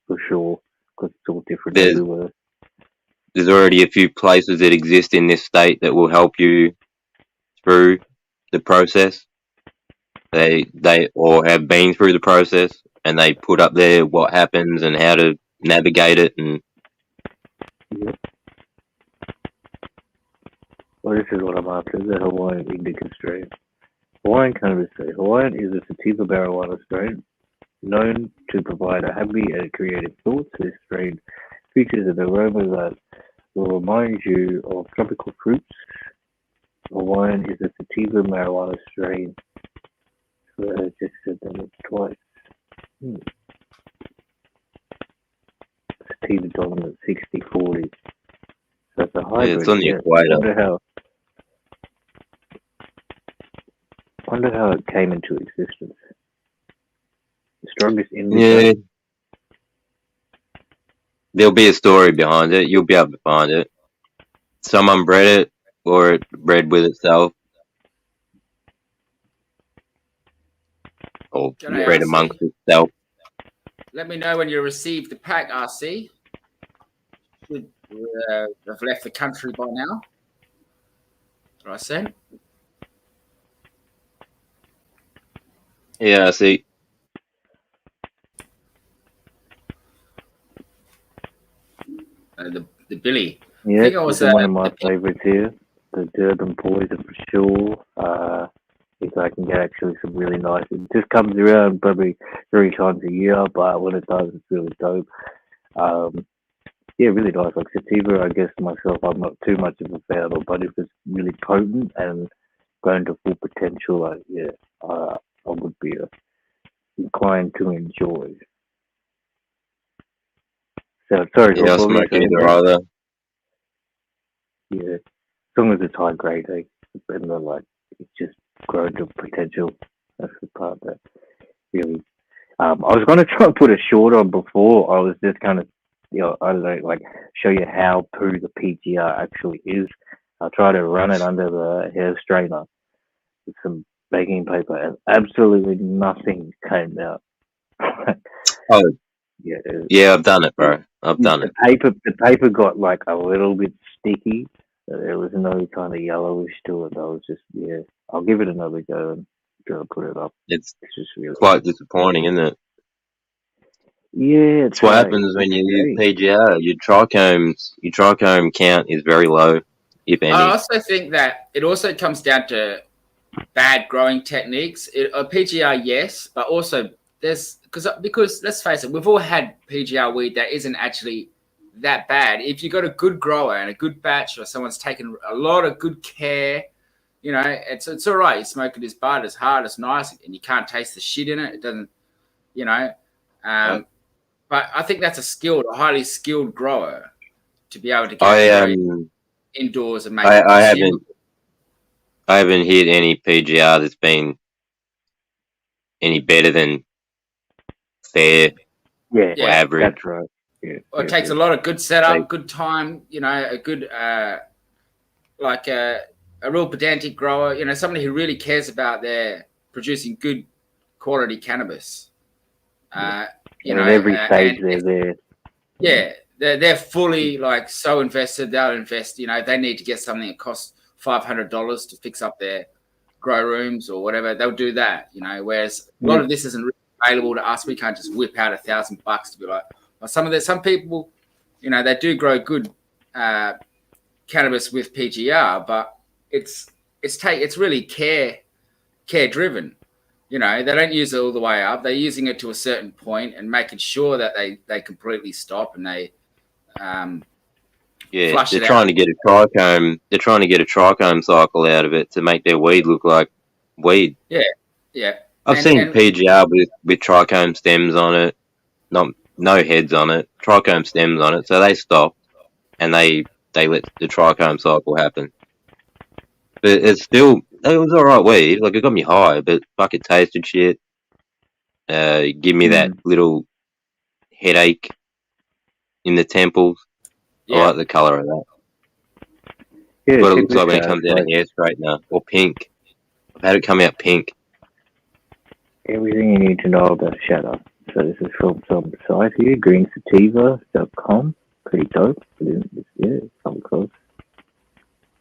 for sure, because it's all different everywhere. There's already a few places that exist in this state that will help you through the process. They or have been through the process, and they put up there what happens and how to navigate it. And well, this is what I'm after: the Hawaiian indica strain. Hawaiian cannabis strain. Hawaiian is a sativa marijuana strain known to provide a happy and creative thoughts. This strain features an aroma that will remind you of tropical fruits. Hawaiian is a sativa marijuana strain. So I just said that twice. Sativa dominant 60-40. So it's a hybrid. Yeah, it's on the equator. Wonder how it came into existence. The strongest indica. Yeah. There'll be a story behind it. You'll be able to find it. Someone bred it, or it bred with itself, or bred amongst itself. Let me know when you receive the pack, RC. Should have left the country by now. What I said. Yeah, I see. The Billy. Yeah, it's one of my favourites here. The Durban Poison for sure. If I can get actually some really nice. It just comes around probably 3 times a year, but when it does, it's really dope. Yeah, really nice. Like sativa, I guess myself, I'm not too much of a fan of, but if it's really potent and going to full potential, I would be inclined to enjoy. So sorry, yeah, I smoke either either. Yeah, as long as it's high grade, and it's just grown to potential. That's the part that really. I was going to try and put a short on before. I was just kind of, I don't know, show you how poo the PGR actually is. I tried to run it under the hair strainer with some baking paper, and absolutely nothing came out. Oh, Yeah, yeah, I've done it, bro. I've done it. The paper got like a little bit sticky. There was no kind of yellowish to it. I was just, yeah, I'll give it another go and try to put it up. It's just really quite disappointing, isn't it? Yeah, It's what happens when you use PGR. Your trichome count is very low, if any. I also think that it also comes down to bad growing techniques. PGR, yes, but also because let's face it, we've all had PGR weed that isn't actually that bad. If you've got a good grower and a good batch, or someone's taken a lot of good care, you know, it's all right. You smoke it as bud, it's hard, it's nice, and you can't taste the shit in it. It doesn't, you know. But I think that's a highly skilled grower to be able to get indoors and make. I haven't hit any PGR that's been any better than fair or average. That's right. Yeah, well, it takes a lot of good setup, good time, you know, a good like a real pedantic grower, you know, somebody who really cares about their producing good quality cannabis. You know, at every stage they're there. Yeah, they're fully like so invested. They'll invest. You know, they need to get something that costs $500 to fix up their grow rooms or whatever. They'll do that. You know, whereas a lot of this isn't really available to us. We can't just whip out $1,000 to be like. Well, some people, you know, they do grow good cannabis with PGR, but it's really care driven. You know, they don't use it all the way up. They're using it to a certain point and making sure that they completely stop and they flush they're it trying out. to get a trichome. They're trying to get a trichome cycle out of it to make their weed look like weed. Yeah. I've seen PGR with trichome stems on it, no heads on it, trichome stems on it. So they stopped and they let the trichome cycle happen. But it was alright weed. Like, it got me high, but fuck, it tasted shit. Give me that little headache in the temples. I like the colour of that. Yeah, what it looks like when it comes out of hair straightener or pink. I've had it come out pink. Everything you need to know about Shadow. So this is from some site here, greensativa.com. Pretty dope. Yeah, come close.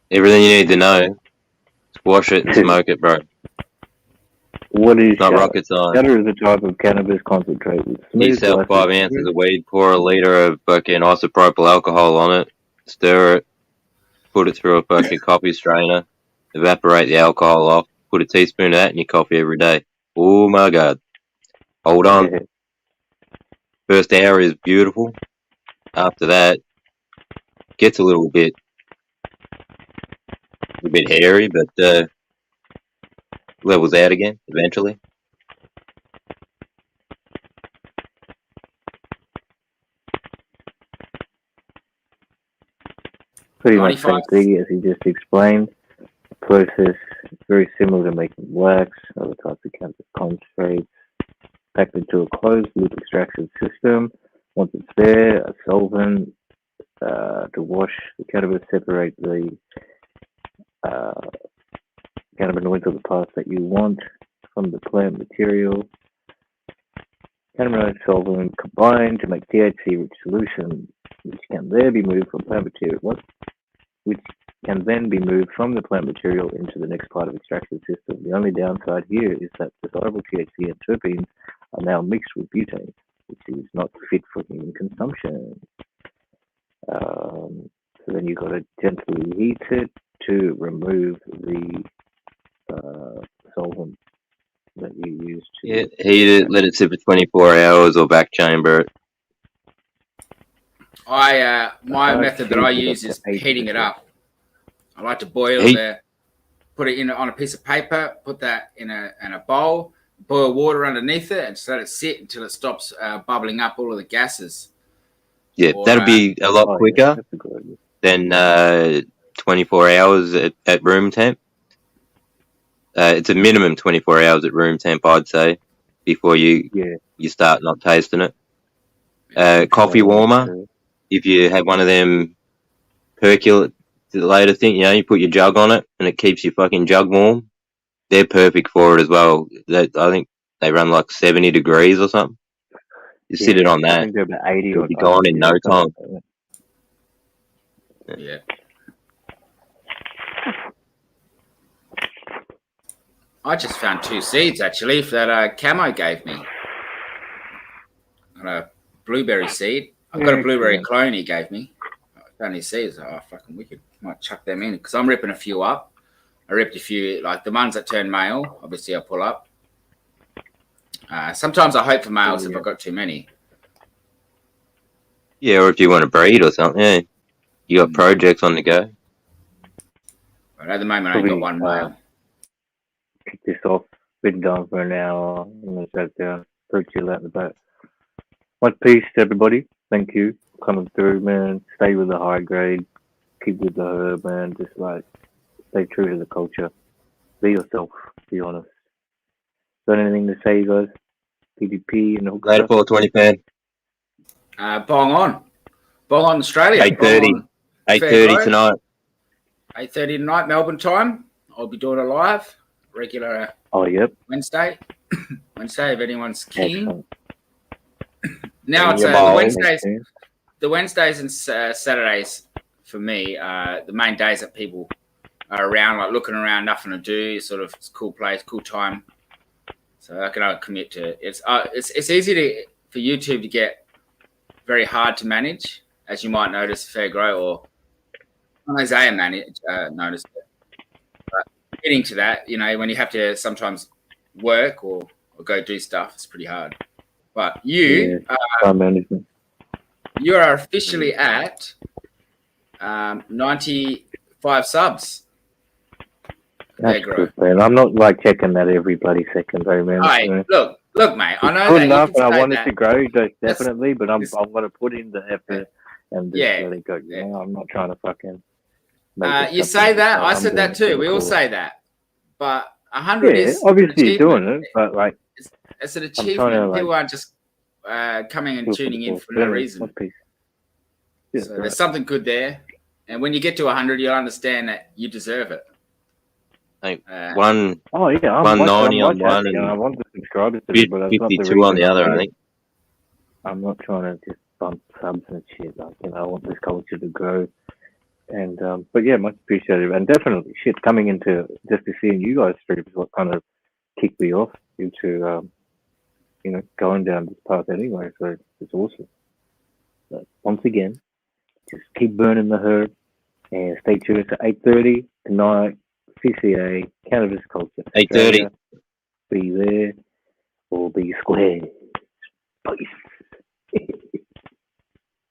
Everything you need to know. Wash it and smoke it, bro. What is not Shadow? rocket science? Shadow is a type of cannabis concentrate with smooth. You sell 5 ounces of weed, pour a litre of fucking isopropyl alcohol on it, stir it, put it through a fucking coffee strainer, evaporate the alcohol off, put a teaspoon of that in your coffee every day. Oh my god. Hold on. Yeah. First hour is beautiful. After that, gets a little bit hairy, but levels out again eventually. Pretty much same thing as he just explained. The process is very similar to making wax, other types of cannabis concentrates, packed into a closed loop extraction system. Once it's there, a solvent to wash the cannabis, separate the cannabinoids or the parts that you want from the plant material. Cannabinoid solvent combined to make THC-rich solution, which can then be moved from plant material. Which can then be moved from the plant material into the next part of extraction system. The only downside here is that desirable THC and terpenes are now mixed with butane, which is not fit for human consumption. So then you've got to gently heat it to remove the solvent that you use to... Yeah, heat it, let it sit for 24 hours or back chamber it. My method that I use is heating it up. I like to boil put it in on a piece of paper, put that in a bowl, boil water underneath it, and just let it sit until it stops bubbling up all of the gases. Yeah, that'll be a lot quicker than 24 hours at room temp. It's a minimum 24 hours at room temp, I'd say, before you start not tasting it. Coffee warmer. If you have one of them percolate later thing, you put your jug on it and it keeps your fucking jug warm. They're perfect for it as well. I think they run like 70 degrees or something. You sit it on I that, think they're about 80 it'll or be gone in no time. Yeah. I just found 2 seeds actually that Camo gave me. A blueberry seed. I've got a blueberry clone he gave me. I found his seeds. Oh, fucking wicked. Might chuck them in because I'm ripping a few up. I ripped a few, like the ones that turn male. Obviously, I pull up. Sometimes I hope for males if I've got too many. Yeah, or if you want to breed or something, yeah. You got projects on the go. But at the moment, I only got one male. Kick this off. Been going for an hour. I'm going to shut down. Pretty chill out in the back. Much peace to everybody. Thank you for coming through, man. Stay with the high grade. Keep with the herb, man. Just like stay true to the culture. Be yourself. Be honest. Got anything to say, guys? PDP and hook. Later, 420 fan. Bong on Australia. 8:30. 8:30 tonight. 8:30 tonight, Melbourne time. I'll be doing it live. Regular. Oh, yep. Wednesday. Wednesday, if anyone's keen. Excellent. Now it's the Wednesdays and Saturdays for me. The main days that people are around, like looking around, nothing to do. Sort of it's a cool place, cool time. So I can commit to it. It's easy for YouTube to get very hard to manage, as you might notice. FairGrow or Isaiah noticed it. But getting to that, when you have to sometimes work or go do stuff, it's pretty hard. But you are officially at 95 subs. That's good, man. I'm not like checking that every bloody second, though, man. Hey, look, mate. I know good that enough, you and I want that. it to grow, definitely. But I'm going to put in the effort and just let it go. Yeah. I'm not trying to fucking. You say that. I said that too. We all say that. But 100 is obviously you're doing it, but like it's an achievement. People aren't just coming and tuning in for no reason. So there's something good there, and when you get to 100, you'll understand that you deserve it. I think 190 on one and I want the subscribers to 52 on the other, I think. I'm not trying to just bump subs and shit. Like, I want this culture to grow. And but yeah, much appreciated. And definitely coming into just to seeing you guys stream is what kind of kicked me off into going down this path anyway. So it's awesome. But once again, just keep burning the herb and stay tuned to 8:30 tonight. CCA, Cannabis Culture. 8:30. Be there or be square. Peace.